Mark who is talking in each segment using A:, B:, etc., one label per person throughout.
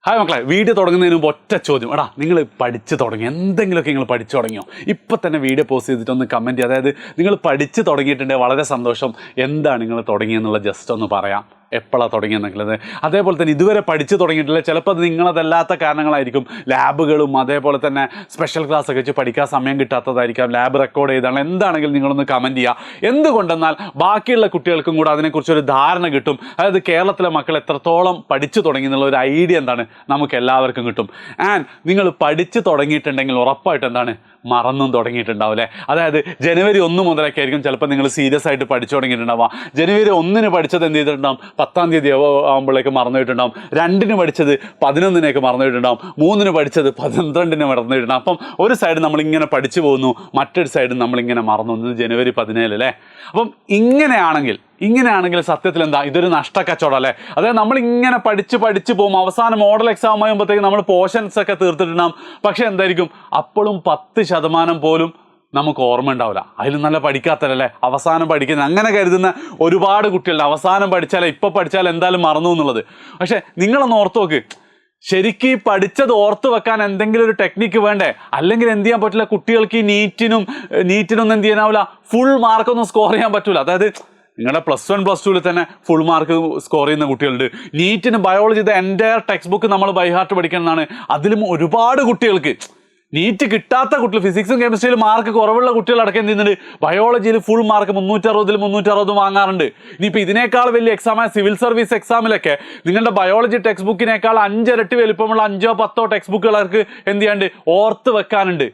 A: Hi മക്കളെ, video തുടങ്ങുന്നതിന് മുമ്പ് ഒറ്റ ചോദ്യം. എടാ, നിങ്ങൾ പഠിച്ച് തുടങ്ങി, എന്തെങ്കിലുമൊക്കെ നിങ്ങൾ പഠിച്ചു തുടങ്ങിയോ? ഇപ്പം തന്നെ വീഡിയോ പോസ്റ്റ് ചെയ്തിട്ടൊന്ന് കമൻറ്റ് ചെയ്യുക. അതായത് നിങ്ങൾ പഠിച്ച് തുടങ്ങിയിട്ടുണ്ടെങ്കിൽ വളരെ സന്തോഷം. എന്താണ് നിങ്ങൾ തുടങ്ങിയെന്നുള്ള ജസ്റ്റ് ഒന്ന് പറയാം. എപ്പോഴാണ് തുടങ്ങിയെന്നുള്ളത്. അതേപോലെ തന്നെ ഇതുവരെ പഠിച്ച് തുടങ്ങിയിട്ടില്ല, ചിലപ്പോൾ അത് നിങ്ങളതല്ലാത്ത കാരണങ്ങളായിരിക്കും. ലാബുകളും അതേപോലെ തന്നെ സ്പെഷ്യൽ ക്ലാസ് ഒക്കെ വെച്ച് പഠിക്കാൻ സമയം കിട്ടാത്തതായിരിക്കാം, ലാബ് റെക്കോർഡ് ചെയ്താണ്. എന്താണെങ്കിലും നിങ്ങളൊന്ന് കമൻറ്റ് ചെയ്യുക. എന്തുകൊണ്ടെന്നാൽ ബാക്കിയുള്ള കുട്ടികൾക്കും കൂടെ അതിനെക്കുറിച്ചൊരു ധാരണ കിട്ടും. അതായത് കേരളത്തിലെ മക്കൾ എത്രത്തോളം പഠിച്ചു തുടങ്ങി എന്നുള്ള ഒരു ഐഡിയ എന്താണ് നമുക്ക് എല്ലാവർക്കും കിട്ടും. ആൻഡ് നിങ്ങൾ പഠിച്ച് തുടങ്ങിയിട്ടുണ്ടെങ്കിൽ ഉറപ്പായിട്ട് എന്താണ് മറന്നും തുടങ്ങിയിട്ടുണ്ടാവും. അതായത് ജനുവരി 1 മുതലൊക്കെ ആയിരിക്കും ചിലപ്പോൾ നിങ്ങൾ സീരിയസ് ആയിട്ട് പഠിച്ചു തുടങ്ങിയിട്ടുണ്ടാവുക. ജനുവരി 1 പഠിച്ചത് എന്ത് ചെയ്തിട്ടുണ്ടാവും, 10-ാം തീയതി ആകുമ്പോഴേക്ക് മറന്നുപോയിട്ടുണ്ടാവും. 2 പഠിച്ചത് 11 മറന്നുപോയിട്ടുണ്ടാവും. 3 പഠിച്ചത് 12 മറന്നുപോയിട്ടുണ്ടാവും. അപ്പം ഒരു സൈഡ് നമ്മളിങ്ങനെ പഠിച്ചു പോകുന്നു, മറ്റൊരു സൈഡ് നമ്മളിങ്ങനെ മറന്നു. ജനുവരി 17 അല്ലേ. അപ്പം ഇങ്ങനെയാണെങ്കിൽ സത്യത്തിൽ എന്താ, ഇതൊരു നഷ്ടക്കച്ചവടം അല്ലേ. അതായത് നമ്മളിങ്ങനെ പഠിച്ച് പോകും, അവസാനം മോഡൽ എക്സാം ആകുമ്പോഴത്തേക്ക് നമ്മൾ പോർഷൻസ് ഒക്കെ തീർത്തിട്ടുണ്ടാകും. പക്ഷേ എന്തായിരിക്കും, അപ്പോഴും 10% പോലും നമുക്ക് ഓർമ്മ ഉണ്ടാവില്ല. അതിൽ നല്ല പഠിക്കാത്തല്ലേ അവസാനം പഠിക്കുന്നത്, അങ്ങനെ കരുതുന്ന ഒരുപാട് കുട്ടികളുണ്ട്. അവസാനം പഠിച്ചാലേ ഇപ്പോൾ പഠിച്ചാൽ എന്തായാലും മറന്നു എന്നുള്ളത്. പക്ഷേ നിങ്ങളൊന്ന് ഓർത്ത് നോക്ക്, ശരിക്കും പഠിച്ചത് ഓർത്ത് വെക്കാൻ എന്തെങ്കിലും ഒരു ടെക്നിക്ക് വേണ്ടേ? അല്ലെങ്കിൽ എന്ത് ചെയ്യാൻ പറ്റില്ല, കുട്ടികൾക്ക് ഈ നീറ്റിനൊന്നും എന്ത് ചെയ്യാനാവില്ല, ഫുൾ മാർക്കൊന്നും സ്കോർ ചെയ്യാൻ പറ്റില്ല. അതായത് നിങ്ങളുടെ +1 +2 തന്നെ ഫുൾ മാർക്ക് സ്കോർ ചെയ്യുന്ന കുട്ടികളുണ്ട്. നീറ്റിന് ബയോളജി എൻ്റയർ ടെക്സ്റ്റ് ബുക്ക് നമ്മൾ ബൈഹാർട്ട് പഠിക്കുന്നതാണ്. അതിലും ഒരുപാട് കുട്ടികൾക്ക് നീറ്റ് കിട്ടാത്ത കുട്ടികൾ, ഫിസിക്സും കെമിസ്ട്രിയിലും മാർക്ക് കുറവുള്ള കുട്ടികൾ അടക്കം എന്ത് ചെയ്യുന്നുണ്ട്, ബയോളജിയിൽ ഫുൾ മാർക്ക് 360 വാങ്ങാറുണ്ട്. ഇനിയിപ്പോൾ ഇതിനേക്കാൾ വലിയ എക്സാമായ സിവിൽ സർവീസ് എക്സാമിലൊക്കെ നിങ്ങളുടെ ബയോളജി ടെക്സ്റ്റ് ബുക്കിനേക്കാൾ 5 ഇരട്ടി വലിപ്പമുള്ള 5-10 ടെക്സ്റ്റ് ബുക്കുകളർക്ക് എന്ത് ചെയ്യാണ്ട് ഓർത്ത് വെക്കാനുണ്ട്.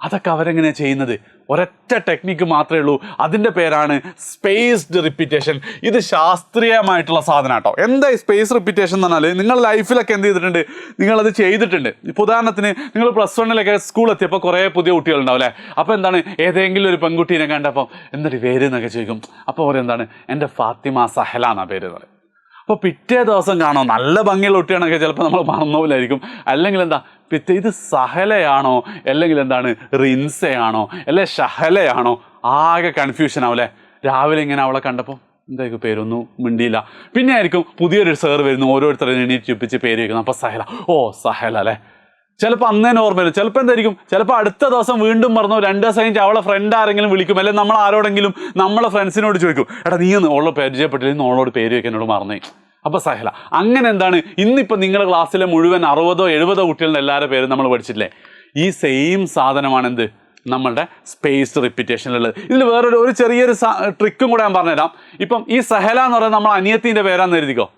A: അതൊക്കെ അവരെങ്ങനെയാണ് ചെയ്യുന്നത്? ഒരൊറ്റ ടെക്നിക്ക് മാത്രമേ ഉള്ളൂ. അതിൻ്റെ പേരാണ് സ്പേസ്ഡ് റിപ്പീറ്റേഷൻ. ഇത് ശാസ്ത്രീയമായിട്ടുള്ള സാധനം കേട്ടോ. എന്താ ഈ സ്പേസ് റിപ്പീറ്റേഷൻ എന്ന് പറഞ്ഞാൽ, നിങ്ങൾ ലൈഫിലൊക്കെ എന്ത് ചെയ്തിട്ടുണ്ട്, നിങ്ങളത് ചെയ്തിട്ടുണ്ട്. ഇപ്പോൾ ഉദാഹരണത്തിന് നിങ്ങൾ +1 സ്കൂൾ എത്തിയപ്പോൾ കുറേ പുതിയ കുട്ടികളുണ്ടാവും അല്ലേ. അപ്പോൾ എന്താണ്, ഏതെങ്കിലും ഒരു പെൺകുട്ടീനെ കണ്ടപ്പോൾ എന്തൊരു പേര് എന്നൊക്കെ ചോദിക്കും. അപ്പോൾ അവരെന്താണ്, എൻ്റെ ഫാത്തിമ സഹല എന്നാ പേര് എന്ന് പറയും. അപ്പോൾ പിറ്റേ ദിവസം കാണോ നല്ല ഭംഗിയുള്ള കുട്ടിയാണെങ്കിൽ ചിലപ്പോൾ നമ്മൾ മറന്നുപോലായിരിക്കും. അല്ലെങ്കിൽ എന്താ, ഇത് സഹലയാണോ അല്ലെങ്കിൽ എന്താണ് റിൻസയാണോ അല്ലെ ഷഹലയാണോ, ആകെ കൺഫ്യൂഷൻ ആവും. രാവിലെ ഇങ്ങനെ അവളെ കണ്ടപ്പോൾ എന്തായിരിക്കും പേരൊന്നും മിണ്ടിയില്ല. പിന്നെ ആയിരിക്കും പുതിയൊരു സാർ വരുന്നു, ഓരോരുത്തരെ എണീറ്റ് ചുപ്പിച്ച് പേര് വയ്ക്കുന്നു. അപ്പോൾ സഹല, ഓ സഹല അല്ലേ. ചിലപ്പോൾ അന്നേനെ ഓർമ്മ വരും. ചിലപ്പോൾ എന്തായിരിക്കും, ചിലപ്പോൾ അടുത്ത ദിവസം വീണ്ടും പറഞ്ഞു, 2 ദിവസം കഴിഞ്ഞ് അവളെ ഫ്രണ്ട് ആരെങ്കിലും വിളിക്കും, അല്ലെങ്കിൽ നമ്മൾ ആരോടെങ്കിലും നമ്മളെ ഫ്രണ്ട്സിനോട് ചോദിക്കും, എടാ നീ ഒന്ന് ഓളെ പരിചയപ്പെട്ടില്ലെങ്കിൽ ഓളോട് പേര് വയ്ക്കാനോട് മറന്നേ. അപ്പോൾ സഹല. അങ്ങനെ എന്താണ്, ഇന്നിപ്പോൾ നിങ്ങളുടെ ക്ലാസ്സിലെ മുഴുവൻ 60-70 കുട്ടികളുടെ എല്ലാവരുടെ പേരും നമ്മൾ പഠിച്ചിട്ടില്ലേ. ഈ സെയിം സാധനമാണ് എന്ത്, നമ്മളുടെ സ്പേസ്ഡ് റിപ്പീറ്റേഷനിലുള്ളത്. ഇതിൽ വേറൊരു ചെറിയൊരു ട്രിക്കും കൂടെ ഞാൻ പറഞ്ഞുതരാം. ഇപ്പം ഈ സഹല എന്ന് പറയുന്നത് നമ്മൾ അനിയത്തിൻ്റെ പേരാന്ന് എഴുതിക്കോ.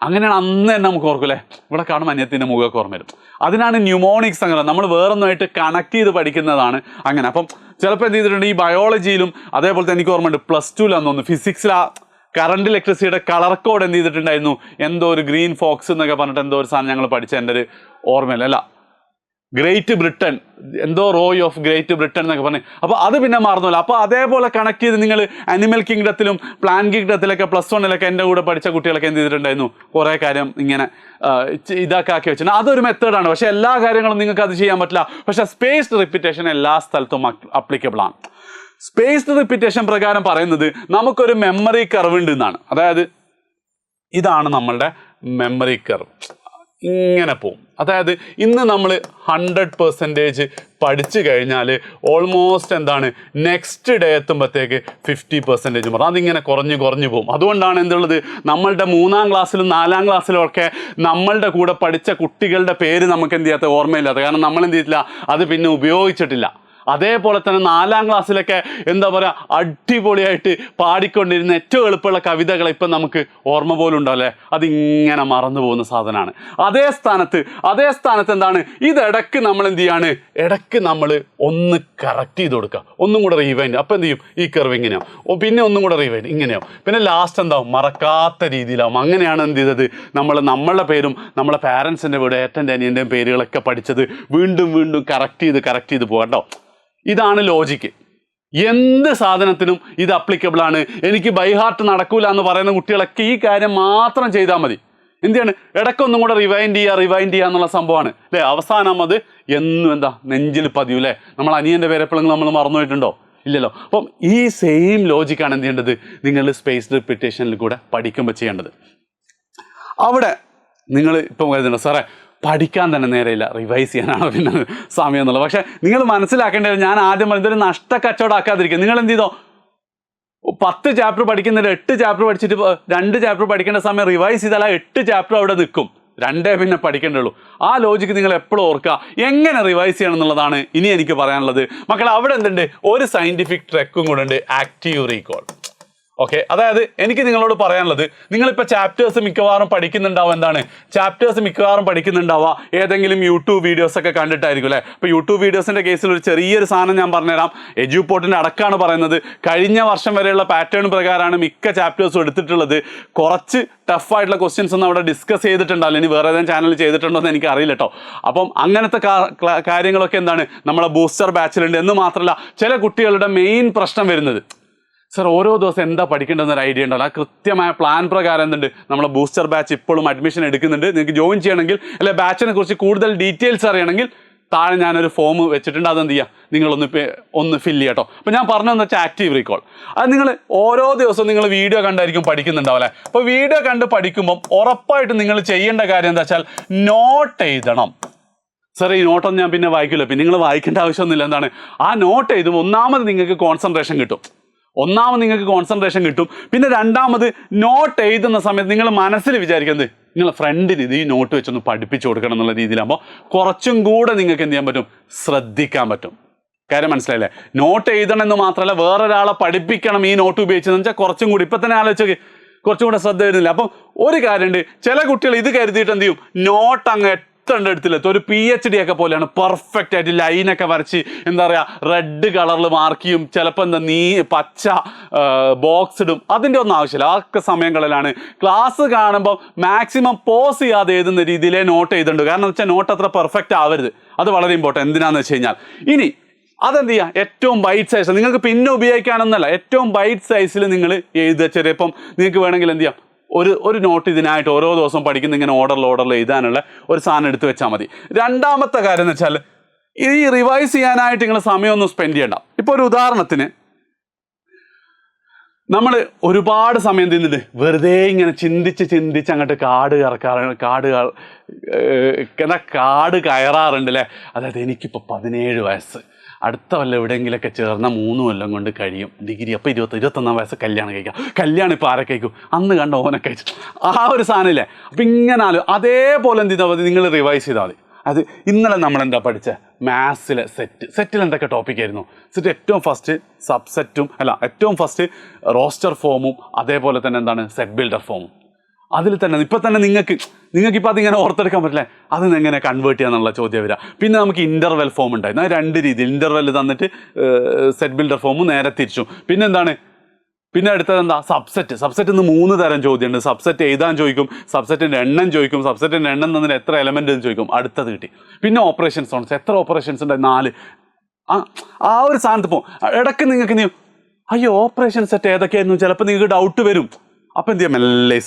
A: അങ്ങനെയാണ് അന്ന് തന്നെ നമുക്ക് ഓർക്കൂലേ. ഇവിടെ കാണും അനിയത്തിൻ്റെ മുഖമൊക്കെ ഓർമ്മ വരും. അതിനാണ് ന്യൂമോണിക്സ്. അങ്ങനെ നമ്മൾ വേറൊന്നുമായിട്ട് കണക്ട് ചെയ്ത് പഠിക്കുന്നതാണ് അങ്ങനെ. അപ്പം ചിലപ്പോൾ എന്ത് ചെയ്തിട്ടുണ്ട്, ഈ ബയോളജിയിലും അതേപോലെ തന്നെ എനിക്ക് ഓർമ്മയുണ്ട് +2 ഫിസിക്സിലാ കറണ്ട് ഇലക്ട്രിസിറ്റിയുടെ കളർ കോഡ് എന്ത് ചെയ്തിട്ടുണ്ടായിരുന്നു, എന്തോ ഒരു ഗ്രീൻ ഫോക്സ് എന്നൊക്കെ പറഞ്ഞിട്ട് എന്തോ ഒരു സാധനം ഞങ്ങൾ പഠിച്ച എൻ്റെ ഒരു ഓർമ്മയില്ല. ഗ്രേറ്റ് ബ്രിട്ടൻ, എന്തോ റോയ് ഓഫ് ഗ്രേറ്റ് ബ്രിട്ടൻ എന്നൊക്കെ പറഞ്ഞു. അപ്പോൾ അത് പിന്നെ മറന്നില്ല. അപ്പോൾ അതേപോലെ കണക്ട് ചെയ്ത് നിങ്ങൾ അനിമൽ കിങ്ഡത്തിലും പ്ലാന്റ് കിങ്ഡത്തിലൊക്കെ +1 എൻ്റെ കൂടെ പഠിച്ച കുട്ടികളൊക്കെ എന്ത് ചെയ്തിട്ടുണ്ടായിരുന്നു, കുറേ കാര്യം ഇങ്ങനെ ഇതൊക്കെ ആക്കി വെച്ചിട്ടുണ്ട്. അതൊരു മെത്തേഡാണ്. പക്ഷേ എല്ലാ കാര്യങ്ങളും നിങ്ങൾക്ക് അത് ചെയ്യാൻ പറ്റില്ല. പക്ഷേ സ്പേസ്ഡ് റിപ്പീറ്റേഷൻ എല്ലാ സ്ഥലത്തും അപ്ലിക്കബിൾ ആണ്. സ്പേസ്ഡ് റിപ്പീറ്റേഷൻ പ്രകാരം പറയുന്നത് നമുക്കൊരു മെമ്മറി കർവ് ഉണ്ട് എന്നാണ്. അതായത് ഇതാണ് നമ്മളുടെ മെമ്മറി കർവ്, ഇങ്ങനെ പോവും. അതായത് ഇന്ന് നമ്മൾ 100% പഠിച്ചു കഴിഞ്ഞാൽ ഓൾമോസ്റ്റ് എന്താണ്, നെക്സ്റ്റ് ഡേ എത്തുമ്പോഴത്തേക്ക് 50% മാറും. അതിങ്ങനെ കുറഞ്ഞു പോകും. അതുകൊണ്ടാണ് എന്തുള്ളത്, നമ്മളുടെ 3-ാം ക്ലാസ്സിലും 4-ാം ക്ലാസ്സിലും ഒക്കെ നമ്മളുടെ കൂടെ പഠിച്ച കുട്ടികളുടെ പേര് നമുക്ക് എന്ത് ചെയ്യാത്ത ഓർമ്മയില്ലാത്ത. കാരണം നമ്മൾ എന്ത് ചെയ്തിട്ടില്ല, അത് പിന്നെ ഉപയോഗിച്ചിട്ടില്ല. അതേപോലെ തന്നെ 4-ാം ക്ലാസ്സിലൊക്കെ എന്താ പറയുക, അടിപൊളിയായിട്ട് പാടിക്കൊണ്ടിരുന്ന ഏറ്റവും എളുപ്പമുള്ള കവിതകൾ ഇപ്പം നമുക്ക് ഓർമ്മ പോലും ഉണ്ടാവില്ലേ. അതിങ്ങനെ മറന്നു പോകുന്ന സാധനമാണ്. അതേ സ്ഥാനത്ത് എന്താണ്, ഇതിടക്ക് നമ്മൾ എന്ത് ചെയ്യാണ്, ഇടയ്ക്ക് നമ്മൾ ഒന്ന് കറക്റ്റ് ചെയ്ത് കൊടുക്കുക, ഒന്നും കൂടെ റീവൈൻഡ്. അപ്പോൾ എന്ത് ചെയ്യും, ഈ കർവ് ഇങ്ങനെയാവും, പിന്നെ ഒന്നും കൂടെ റീവൈൻഡ് ഇങ്ങനെയാവും, പിന്നെ ലാസ്റ്റ് എന്താവും, മറക്കാത്ത രീതിയിലാവും. അങ്ങനെയാണ് എന്ത് ചെയ്തത്, നമ്മളുടെ പേരും നമ്മളെ പാരൻസിൻ്റെ വീട് ഏട്ടൻ്റെ അനിയൻ്റെയും പേരുകളൊക്കെ പഠിച്ചത് വീണ്ടും കറക്റ്റ് ചെയ്ത് പോകാം കേട്ടോ. ഇതാണ് ലോജിക്ക്. എന്ത് സാധനത്തിനും ഇത് അപ്ലിക്കബിൾ ആണ്. എനിക്ക് ബൈഹാർട്ട് നടക്കൂല എന്ന് പറയുന്ന കുട്ടികളൊക്കെ ഈ കാര്യം മാത്രം ചെയ്താൽ മതി. എന്താണ്, ഇടയ്ക്കൊന്നും കൂടെ റിവൈൻഡ് ചെയ്യുക എന്നുള്ള സംഭവമാണ് അല്ലേ. അവസാനം അത് എന്നും എന്താ നെഞ്ചിൽ പതിയും അല്ലേ. നമ്മൾ അനിയൻ്റെ പേര് എപ്പോഴെങ്കിലും നമ്മൾ മറന്നു പോയിട്ടുണ്ടോ? ഇല്ലല്ലോ. അപ്പം ഈ സെയിം ലോജിക്കാണ് എന്ത് ചെയ്യേണ്ടത്, നിങ്ങൾ സ്പേസ് റിപ്പീറ്റേഷനിൽ കൂടെ പഠിക്കുമ്പോൾ ചെയ്യേണ്ടത്. അവിടെ നിങ്ങൾ ഇപ്പം കരുതുന്നുണ്ട്, സാറേ പഠിക്കാൻ തന്നെ നേരെയില്ല, റിവൈസ് ചെയ്യാനാണ് പിന്നെ സമയം എന്നുള്ളത്. പക്ഷേ നിങ്ങൾ മനസ്സിലാക്കേണ്ടത്, ഞാൻ ആദ്യം പറഞ്ഞ ഇതൊരു നഷ്ടക്കച്ചവടമാക്കാതിരിക്കുക. നിങ്ങൾ എന്ത് ചെയ്തോ, 10 ചാപ്റ്റർ പഠിക്കുന്നതിൽ 8 ചാപ്റ്റർ പഠിച്ചിട്ട് 2 ചാപ്റ്റർ പഠിക്കേണ്ട സമയം റിവൈസ് ചെയ്താൽ ആ 8 ചാപ്റ്റർ അവിടെ നിൽക്കും, 2 പിന്നെ പഠിക്കേണ്ടുള്ളൂ. ആ ലോജിക്ക് നിങ്ങൾ എപ്പോഴും ഓർക്കുക. എങ്ങനെ റിവൈസ് ചെയ്യണം എന്നുള്ളതാണ് ഇനി എനിക്ക് പറയാനുള്ളത്. മക്കളെ, അവിടെ എന്തുണ്ട്, ഒരു സയൻറ്റിഫിക് ട്രെക്കും കൂടെ ഉണ്ട്, ആക്റ്റീവ് റീകോൾ. ഓക്കെ, അതായത് എനിക്ക് നിങ്ങളോട് പറയാനുള്ളത്, നിങ്ങളിപ്പോൾ ചാപ്റ്റേഴ്സ് മിക്കവാറും പഠിക്കുന്നുണ്ടാവുക, എന്താണ് ചാപ്റ്റേഴ്സ് മിക്കവാറും പഠിക്കുന്നുണ്ടാവുക ഏതെങ്കിലും യൂട്യൂബ് വീഡിയോസ് ഒക്കെ കണ്ടിട്ടായിരിക്കും അല്ലേ. ഇപ്പോൾ യൂട്യൂബ് വീഡിയോസിൻ്റെ കേസിൽ ഒരു ചെറിയൊരു സാധനം ഞാൻ പറഞ്ഞുതരാം. എഡ്യൂപോർട്ടിൻ്റെ അടക്കമാണ് പറയുന്നത്. കഴിഞ്ഞ വർഷം വരെയുള്ള പാറ്റേൺ പ്രകാരമാണ് മിക്ക ചാപ്റ്റേഴ്സും എടുത്തിട്ടുള്ളത്. കുറച്ച് ടഫായിട്ടുള്ള ക്വസ്റ്റ്യൻസ് ഒന്നും അവിടെ ഡിസ്കസ് ചെയ്തിട്ടുണ്ടല്ലോ, ഇനി വേറെ ഏതെങ്കിലും ചാനൽ ചെയ്തിട്ടുണ്ടോ എന്ന് എനിക്ക് അറിയില്ല കേട്ടോ. അപ്പം അങ്ങനത്തെ കാര്യങ്ങളൊക്കെ എന്താണ് നമ്മളെ ബൂസ്റ്റർ ബാച്ചിലുണ്ട്. എന്ന് മാത്രമല്ല, ചില കുട്ടികളുടെ മെയിൻ പ്രശ്നം വരുന്നത്, സർ ഓരോ ദിവസം എന്താ പഠിക്കേണ്ടതെന്നൊരു ഐഡിയ ഉണ്ടല്ലോ, ആ കൃത്യമായ പ്ലാൻ പ്രകാരം എന്തുണ്ട് നമ്മളെ ബൂസ്റ്റർ ബാച്ച് ഇപ്പോഴും അഡ്മിഷൻ എടുക്കുന്നുണ്ട്. നിങ്ങൾക്ക് ജോയിൻ ചെയ്യണമെങ്കിൽ, അല്ലെ ബാച്ചിനെ കുറിച്ച് കൂടുതൽ ഡീറ്റെയിൽസ് അറിയണമെങ്കിൽ താഴെ ഞാനൊരു ഫോം വെച്ചിട്ടുണ്ട്, അതെന്ത് ചെയ്യുക, നിങ്ങളൊന്ന് ഫില്ല് ചെയ്യാം കേട്ടോ. അപ്പോൾ ഞാൻ പറഞ്ഞതെന്ന് വെച്ചാൽ ആക്റ്റീവ് റീകോൾ. അത് നിങ്ങൾ ഓരോ ദിവസവും നിങ്ങൾ വീഡിയോ കണ്ടായിരിക്കും പഠിക്കുന്നുണ്ടാവും അല്ലേ. അപ്പോൾ വീഡിയോ കണ്ട് പഠിക്കുമ്പം ഉറപ്പായിട്ടും നിങ്ങൾ ചെയ്യേണ്ട കാര്യം എന്താ വെച്ചാൽ നോട്ട് എഴുതണം. സാർ ഈ നോട്ടൊന്നും ഞാൻ പിന്നെ വായിക്കില്ല. പിന്നെ നിങ്ങൾ വായിക്കേണ്ട ആവശ്യമൊന്നുമില്ല. എന്താണ്, ആ നോട്ട് എഴുതുമ്പോൾ ഒന്നാമത് നിങ്ങൾക്ക് കോൺസെൻട്രേഷൻ കിട്ടും. പിന്നെ രണ്ടാമത് നോട്ട് എഴുതുന്ന സമയത്ത് നിങ്ങൾ മനസ്സിൽ വിചാരിക്കുന്നത് നിങ്ങളെ ഫ്രണ്ടിന് ഇത് ഈ നോട്ട് വെച്ചൊന്ന് പഠിപ്പിച്ചു കൊടുക്കണം എന്നുള്ള രീതിയിലാകുമ്പോൾ കുറച്ചും കൂടെ നിങ്ങൾക്ക് എന്ത് ചെയ്യാൻ പറ്റും, ശ്രദ്ധിക്കാൻ പറ്റും. കാര്യം മനസ്സിലായില്ലേ? നോട്ട് എഴുതണം എന്ന് മാത്രമല്ല, വേറൊരാളെ പഠിപ്പിക്കണം ഈ നോട്ട് ഉപയോഗിച്ചതെന്ന് വെച്ചാൽ കുറച്ചും കൂടി, ഇപ്പം തന്നെ ആലോചിച്ചൊക്കെ കുറച്ചും കൂടെ ശ്രദ്ധ വരുന്നില്ല. അപ്പം ഒരു കാര്യമുണ്ട്, ചില കുട്ടികൾ ഇത് കരുതിയിട്ട് എന്ത് ചെയ്യും, നോട്ട് അങ്ങ് എടുത്തിലെത്തും. ഒരു PhD ഒക്കെ പോലെയാണ്, പെർഫെക്റ്റ് ആയിട്ട് ലൈനൊക്കെ വരച്ച് എന്താ പറയുക റെഡ് കളറിൽ മാർക്ക് ചെയ്യും, ചിലപ്പോൾ എന്താ പച്ച ബോക്സ് ഇടും. അതിൻ്റെ ഒന്നും ആവശ്യമില്ല. ആ സമയങ്ങളിലാണ് ക്ലാസ് കാണുമ്പോൾ മാക്സിമം പോസ് ചെയ്യാതെ എഴുതുന്ന രീതിയിലേ നോട്ട് എഴുതുന്നുണ്ട്. കാരണം എന്ന് വെച്ചാൽ നോട്ട് അത്ര പെർഫെക്റ്റ് ആവരുത്. അത് വളരെ ഇമ്പോർട്ടൻറ്റ്. എന്തിനാണെന്ന് വെച്ച് കഴിഞ്ഞാൽ ഇനി അതെന്ത് ചെയ്യുക, ഏറ്റവും ബൈറ്റ് സൈസ്, നിങ്ങൾക്ക് പിന്നെ ഉപയോഗിക്കാനൊന്നല്ല, ഏറ്റവും ബൈറ്റ് സൈസിൽ നിങ്ങൾ എഴുതുക. ചെറിയപ്പം നിങ്ങൾക്ക് വേണമെങ്കിൽ എന്ത് ചെയ്യാം, ഒരു നോട്ട് ഇതിനായിട്ട് ഓരോ ദിവസം പഠിക്കുന്ന ഇങ്ങനെ ഓർഡറിൽ എഴുതാനുള്ള ഒരു സാധനം എടുത്ത് വെച്ചാൽ മതി. രണ്ടാമത്തെ കാര്യം എന്ന് വെച്ചാൽ ഈ റിവൈസ് ചെയ്യാനായിട്ട് നിങ്ങൾ സമയമൊന്നും സ്പെൻഡ് ചെയ്യണ്ട. ഇപ്പോൾ ഒരു ഉദാഹരണത്തിന് നമ്മൾ ഒരുപാട് സമയം തിന്നിട്ട് വെറുതെ ഇങ്ങനെ ചിന്തിച്ച് അങ്ങോട്ട് കാട് കയറാറുണ്ട് അല്ലേ. അതായത് എനിക്കിപ്പോൾ 17 വയസ്സ്, അടുത്ത കൊല്ലം എവിടെയെങ്കിലൊക്കെ ചേർന്ന 3 കൊല്ലം കൊണ്ട് കഴിയും ഡിഗ്രി. അപ്പോൾ 21 വയസ്സ് കല്യാണം കഴിക്കാം. കല്യാണം ഇപ്പോൾ ആരെ കഴിക്കും, അന്ന് കണ്ട ഓനെ കഴിച്ചു. ആ ഒരു സാധനമില്ലേ. അപ്പം ഇങ്ങനെ അതേപോലെ എന്ത് ചെയ്താൽ മതി, നിങ്ങൾ റിവൈസ് ചെയ്താൽ മതി. അത് ഇന്നലെ നമ്മളെന്താ പഠിച്ച മാത്സിലെ സെറ്റിൽ എന്തൊക്കെ ടോപ്പിക്കായിരുന്നു. സെറ്റ് ഏറ്റവും ഫസ്റ്റ് റോസ്റ്റർ ഫോമും അതേപോലെ തന്നെ എന്താണ് സെറ്റ് ബിൽഡർ ഫോമും. അതിൽ തന്നെ ഇപ്പം തന്നെ നിങ്ങൾക്കിപ്പോൾ അതിങ്ങനെ ഓർത്തെടുക്കാൻ പറ്റില്ലേ, അതിന് എങ്ങനെ കൺവേർട്ട് ചെയ്യാന്നുള്ള ചോദ്യം വരിക. പിന്നെ നമുക്ക് ഇൻ്റർവെൽ ഫോം ഉണ്ടായിരുന്നു. അത് 2 രീതിയിൽ, ഇൻ്റർവെൽ തന്നിട്ട് സെറ്റ് ബിൽഡർ ഫോമും നേരെ തിരിച്ചു. പിന്നെ അടുത്തത് എന്താ, സബ്സെറ്റ് നിന്ന് 3 തരം ചോദ്യമുണ്ട്. സബ്സെറ്റ് എഴുതാൻ ചോദിക്കും, സബ്സെറ്റിൻ്റെ എണ്ണം ചോദിക്കും, സബ്സെറ്റിൻ്റെ എണ്ണം തന്നിട്ട് എത്ര എലമെൻ്റ് എന്ന് ചോദിക്കും. അടുത്തത് കിട്ടി. പിന്നെ ഓപ്പറേഷൻസ് ഉണ്ട്, എത്ര ഓപ്പറേഷൻസ് ഉണ്ട്, 4. ആ ഒരു സാധനത്ത് പോകും. ഇടയ്ക്ക് നിങ്ങൾക്ക് അയ്യോ ഓപ്പറേഷൻ സെറ്റ് ഏതൊക്കെയായിരുന്നു ചിലപ്പോൾ നിങ്ങൾക്ക് ഡൗട്ട് വരും. അപ്പം എന്ത് ചെയ്യാം, മെല്ലെ ഈ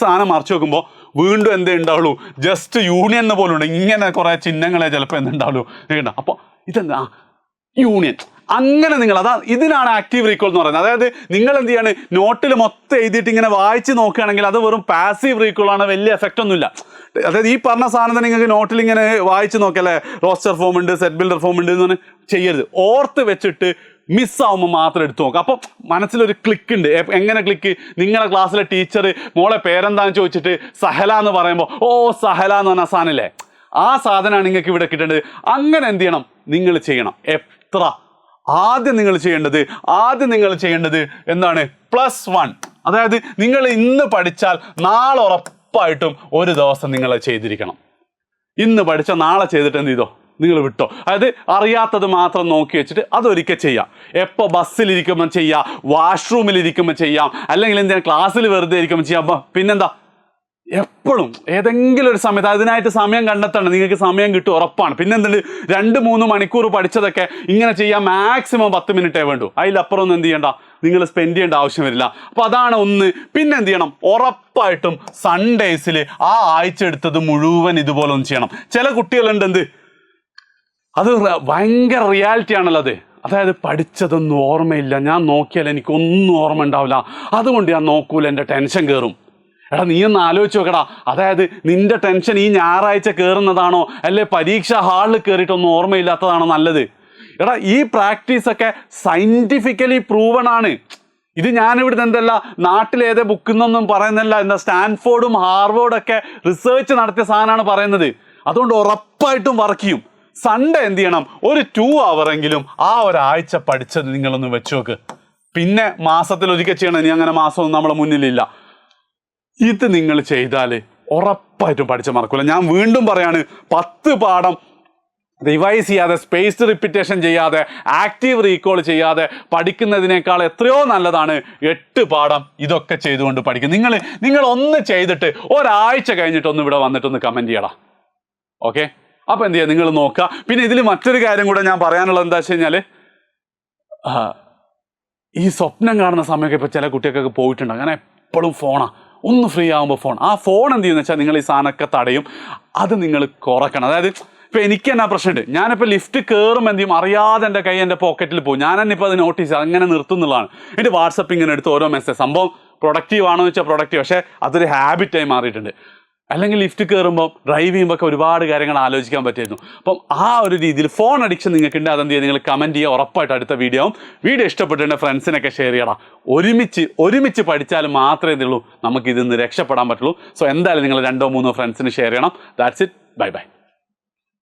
A: സാധനം മറിച്ച് നോക്കുമ്പോൾ വീണ്ടും എന്തേ ഉണ്ടാവുള്ളൂ, ജസ്റ്റ് യൂണിയൻ എന്ന് പോലും ഉണ്ട്. ഇങ്ങനെ കുറേ ചിഹ്നങ്ങളെ ചിലപ്പോൾ എന്തുണ്ടാവുള്ളൂ കേട്ടോ. അപ്പോൾ ഇതെന്താ യൂണിയൻ. അങ്ങനെ ഇതിനാണ് ആക്റ്റീവ് റീകോൾ എന്ന് പറയുന്നത്. അതായത് നിങ്ങൾ എന്ത് ചെയ്യാണ്, നോട്ടിൽ മൊത്തം എഴുതിയിട്ട് ഇങ്ങനെ വായിച്ച് നോക്കുകയാണെങ്കിൽ അത് വെറും പാസീവ് റീകോൾ ആണ്, വലിയ എഫക്റ്റ് ഒന്നുമില്ല. അതായത് ഈ പറഞ്ഞ സാധനം നിങ്ങൾക്ക് നോട്ടിൽ ഇങ്ങനെ വായിച്ച് നോക്കിയല്ലേ, റോസ്റ്റർ ഫോം ഉണ്ട്, സെറ്റ് ബിൽഡർ ഫോം ഉണ്ട് എന്ന് പറഞ്ഞാൽ ചെയ്യരുത്. ഓർത്ത് വെച്ചിട്ട് മിസ്സാവുമ്പോൾ മാത്രം എടുത്തു നോക്കുക. അപ്പം മനസ്സിലൊരു ക്ലിക്ക് ഉണ്ട്. എങ്ങനെ ക്ലിക്ക്, നിങ്ങളുടെ ക്ലാസ്സിലെ ടീച്ചർ മോളെ പേരെന്താന്ന് ചോദിച്ചിട്ട് സഹല എന്ന് പറയുമ്പോൾ സഹല എന്ന് പറഞ്ഞ സാധനമില്ലേ, ആ സാധനമാണ് നിങ്ങൾക്ക് ഇവിടെ കിട്ടേണ്ടത്. അങ്ങനെ എന്ത് ചെയ്യണം, നിങ്ങൾ ചെയ്യണം. ആദ്യം നിങ്ങൾ ചെയ്യേണ്ടത് എന്താണ്, +1. അതായത് നിങ്ങൾ ഇന്ന് പഠിച്ചാൽ നാളെ ഉറപ്പായിട്ടും ഒരു ദിവസം നിങ്ങൾ ചെയ്തിരിക്കണം. ഇന്ന് പഠിച്ചാൽ നാളെ ചെയ്തിട്ട് എന്ത് ചെയ്തോ, നിങ്ങൾ വിട്ടോ. അതായത് അറിയാത്തത് മാത്രം നോക്കി വെച്ചിട്ട് അതൊരിക്കൽ ചെയ്യാം. എപ്പോൾ ബസ്സിലിരിക്കുമ്പോൾ ചെയ്യാം, വാഷ്റൂമിലിരിക്കുമ്പോൾ ചെയ്യാം, അല്ലെങ്കിൽ എന്തിനാ ക്ലാസ്സിൽ വെറുതെ ഇരിക്കുമ്പോൾ ചെയ്യാം. പിന്നെന്താ, എപ്പോഴും ഏതെങ്കിലും ഒരു സമയത്ത് അതിനായിട്ട് സമയം കണ്ടെത്തണം. നിങ്ങൾക്ക് സമയം കിട്ടും ഉറപ്പാണ്. പിന്നെ എന്തുണ്ട്, 2-3 മണിക്കൂർ പഠിച്ചതൊക്കെ ഇങ്ങനെ ചെയ്യാൻ മാക്സിമം 10 മിനിറ്റേ വേണ്ടൂ. അതിലപ്പുറം ഒന്നും എന്ത് ചെയ്യണ്ട, നിങ്ങൾ സ്പെൻഡ് ചെയ്യേണ്ട ആവശ്യം വരില്ല. അപ്പോൾ അതാണ് ഒന്ന്. പിന്നെ എന്ത് ചെയ്യണം, ഉറപ്പായിട്ടും സൺഡേസിൽ ആ ആഴ്ച എടുത്തത് മുഴുവൻ ഇതുപോലെ ഒന്ന് ചെയ്യണം. ചില കുട്ടികളുണ്ട് അത് ഭയങ്കര റിയാലിറ്റി ആണല്ലോ അത്. അതായത് പഠിച്ചതൊന്നും ഓർമ്മയില്ല, ഞാൻ നോക്കിയാൽ എനിക്കൊന്നും ഓർമ്മ ഉണ്ടാവില്ല, അതുകൊണ്ട് ഞാൻ നോക്കൂല, എൻ്റെ ടെൻഷൻ കയറും. എടാ നീ ഒന്ന് ആലോചിച്ച് നോക്കടാ, അതായത് നിന്റെ ടെൻഷൻ ഈ ഞായറാഴ്ച കയറുന്നതാണോ അല്ലെ പരീക്ഷാ ഹാളിൽ കയറിയിട്ടൊന്നും ഓർമ്മയില്ലാത്തതാണോ നല്ലത്? എടാ ഈ പ്രാക്ടീസൊക്കെ സയൻറ്റിഫിക്കലി പ്രൂവൺ ആണ്. ഇത് ഞാനിവിടുന്ന് എന്തല്ല നാട്ടിലേതേ ബുക്കിന്നൊന്നും പറയുന്നില്ല, എന്താ സ്റ്റാൻഫോർഡും ഹാർവേർഡൊക്കെ റിസർച്ച് നടത്തിയ സാധനമാണ് പറയുന്നത്. അതുകൊണ്ട് ഉറപ്പായിട്ടും വർക്ക് ചെയ്യും. സൺഡേ എന്ത് ചെയ്യണം, ഒരു 2 hour ആ ഒരാഴ്ച പഠിച്ചത് നിങ്ങളൊന്ന് വെച്ച് നോക്ക്. പിന്നെ മാസത്തിൽ ഒരിക്കൽ ചെയ്യണം, ഇനി അങ്ങനെ മാസമൊന്നും നമ്മളെ മുന്നിലില്ല. ഇത് നിങ്ങൾ ചെയ്താൽ ഉറപ്പായിട്ടും പഠിച്ച മറക്കില്ല. ഞാൻ വീണ്ടും പറയാണ്, 10 പാഠം റിവൈസ് ചെയ്യാതെ, സ്പേസ്ഡ് റിപ്പീറ്റേഷൻ ചെയ്യാതെ, ആക്റ്റീവ് റീകോൾ ചെയ്യാതെ പഠിക്കുന്നതിനേക്കാൾ എത്രയോ നല്ലതാണ് 8 പാഠം ഇതൊക്കെ ചെയ്തുകൊണ്ട് പഠിക്കും. നിങ്ങൾ ഒന്ന് ചെയ്തിട്ട് ഒരാഴ്ച കഴിഞ്ഞിട്ടൊന്ന് ഇവിടെ വന്നിട്ടൊന്ന് കമൻറ്റ് ചെയ്യണം. ഓക്കെ, അപ്പോൾ എന്ത് ചെയ്യുക, നിങ്ങൾ നോക്കുക. പിന്നെ ഇതിൽ മറ്റൊരു കാര്യം കൂടെ ഞാൻ പറയാനുള്ളത് എന്താ വെച്ച് കഴിഞ്ഞാൽ, ഈ സ്വപ്നം കാണുന്ന സമയമൊക്കെ ഇപ്പോൾ ചില കുട്ടികൾക്കൊക്കെ പോയിട്ടുണ്ട്. അങ്ങനെ എപ്പോഴും ഫോണാണ്, ഒന്ന് ഫ്രീ ആകുമ്പോൾ ഫോൺ. ആ ഫോൺ എന്ത് ചെയ്യുന്നത് വെച്ചാൽ നിങ്ങൾ ഈ സാധനമൊക്കെ തടയും. അത് നിങ്ങൾ കുറയ്ക്കണം. അതായത് ഇപ്പോൾ എനിക്ക് തന്നെ പ്രശ്നമുണ്ട്. ഞാനിപ്പോൾ ലിഫ്റ്റ് കയറുമ്പോൾ എന്ത് ചെയ്യും, അറിയാതെ എൻ്റെ കൈ എൻ്റെ പോക്കറ്റിൽ പോകും. ഞാൻ തന്നെ ഇപ്പോൾ അത് നോട്ടീസ് അങ്ങനെ നിർത്തുന്നുള്ളതാണ്. എൻ്റെ വാട്സപ്പ് ഇങ്ങനെ എടുത്ത് ഓരോ മെസ്സേജ്, സംഭവം പ്രൊഡക്റ്റീവ് ആണോ എന്ന് വെച്ചാൽ പ്രൊഡക്റ്റീവ്, പക്ഷേ അതൊരു ഹാബിറ്റായി മാറിയിട്ടുണ്ട്. അല്ലെങ്കിൽ ലിഫ്റ്റ് കയറുമ്പോൾ ഡ്രൈവ് ചെയ്യുമ്പോൾ ഒക്കെ ഒരുപാട് കാര്യങ്ങൾ ആലോചിക്കാൻ പറ്റിയിരുന്നു. അപ്പം ആ ഒരു രീതിയിൽ ഫോൺ അഡിക്ഷൻ നിങ്ങൾക്കുണ്ട്, അതെന്ത് ചെയ്യുക, നിങ്ങൾ കമൻറ്റ് ചെയ്യുക. ഉറപ്പായിട്ട് അടുത്ത വീഡിയോ ഇഷ്ടപ്പെട്ടിട്ടുണ്ടെങ്കിൽ ഫ്രണ്ട്സിനൊക്കെ ഷെയർ ചെയ്യണം. ഒരുമിച്ച് പഠിച്ചാൽ മാത്രമേ ഇതുള്ളൂ നമുക്ക് ഇതിൽ നിന്ന് രക്ഷപ്പെടാൻ പറ്റുള്ളൂ. സോ എന്തായാലും നിങ്ങൾ 2 or 3 ഫ്രണ്ട്സിന് ഷെയർ ചെയ്യണം. That's it. Bye bye.